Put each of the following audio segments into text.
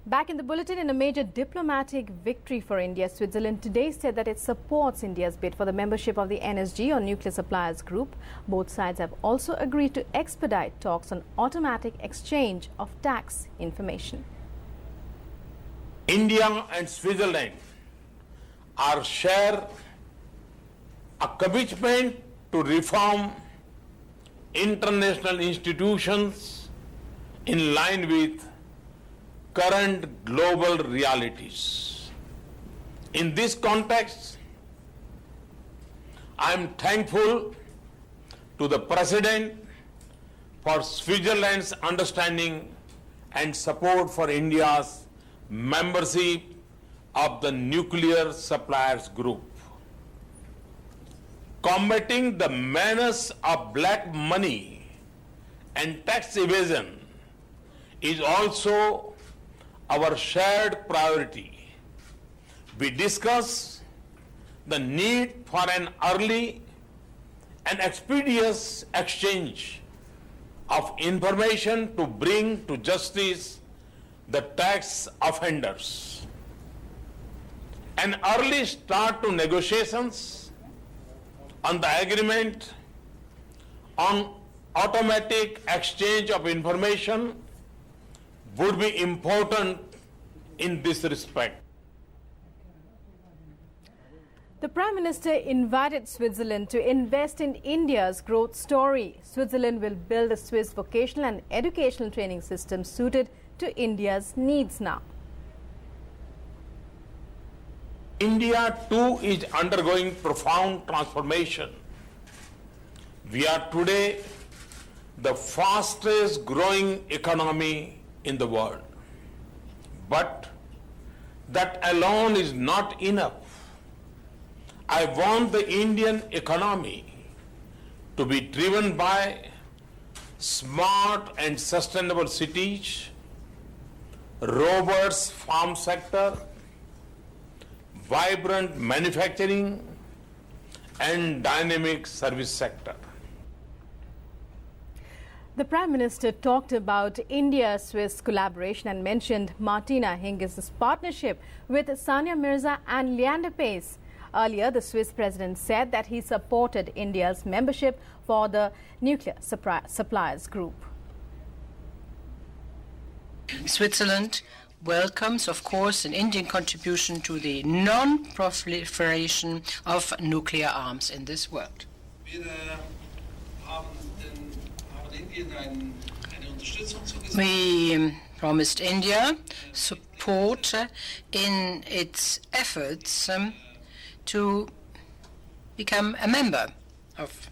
Back in the bulletin, in a major diplomatic victory for India, Switzerland today said that it supports India's bid for the membership of the NSG or Nuclear Suppliers Group. Both sides have also agreed to expedite talks on automatic exchange of tax information. India and Switzerland share a commitment to reform international institutions in line with current global realities. In this context, I am thankful to the President for Switzerland's understanding and support for India's membership of the Nuclear Suppliers Group. Combating the menace of black money and tax evasion is also our shared priority. We discuss the need for an early and expeditious exchange of information to bring to justice the tax offenders. An early start to negotiations on the agreement on automatic exchange of information would be important in this respect. The Prime Minister invited Switzerland to invest in India's growth story. Switzerland will build a Swiss vocational and educational training system suited to India's needs now. India too is undergoing profound transformation. We are today the fastest growing economy in the world. But that alone is not enough. I want the Indian economy to be driven by smart and sustainable cities, robust farm sector, vibrant manufacturing, and dynamic service sector. The Prime Minister talked about India-Swiss collaboration and mentioned Martina Hingis' partnership with Sania Mirza and Leander Paes. Earlier, the Swiss President said that he supported India's membership for the Nuclear Suppliers Group. Switzerland welcomes, of course, an Indian contribution to the non-proliferation of nuclear arms in this world. We promised India support in its efforts to become a member of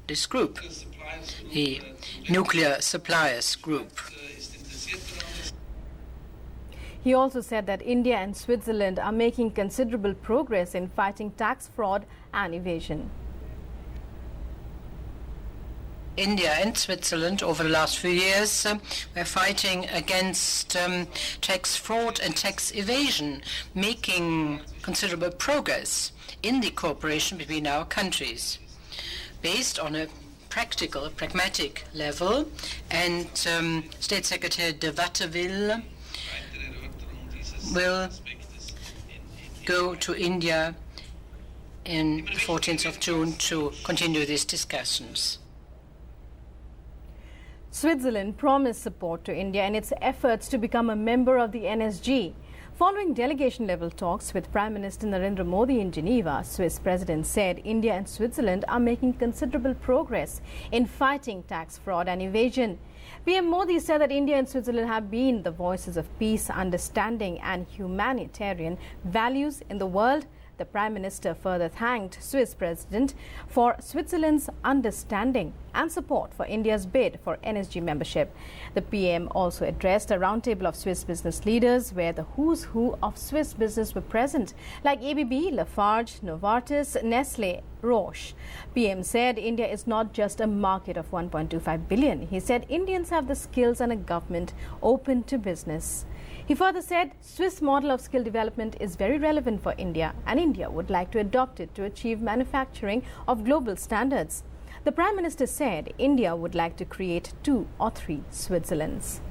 this group, the Nuclear Suppliers Group. He also said that India and Switzerland are making considerable progress in fighting tax fraud and evasion. India and Switzerland over the last few years were fighting against tax fraud and tax evasion, making considerable progress in the cooperation between our countries, based on a practical, pragmatic level. And State Secretary de Watteville will go to India on the 14th of June to continue these discussions. Switzerland promised support to India in its efforts to become a member of the NSG. Following delegation-level talks with Prime Minister Narendra Modi in Geneva, Swiss President said India and Switzerland are making considerable progress in fighting tax fraud and evasion. PM Modi said that India and Switzerland have been the voices of peace, understanding and humanitarian values in the world. The Prime Minister further thanked Swiss President for Switzerland's understanding and support for India's bid for NSG membership. The PM also addressed a roundtable of Swiss business leaders where the who's who of Swiss business were present, like ABB, Lafarge, Novartis, Nestle, Roche. PM said India is not just a market of 1.25 billion. He said Indians have the skills and a government open to business. He further said Swiss model of skill development is very relevant for India and India would like to adopt it to achieve manufacturing of global standards. The Prime Minister said India would like to create 2 or 3 Switzerlands.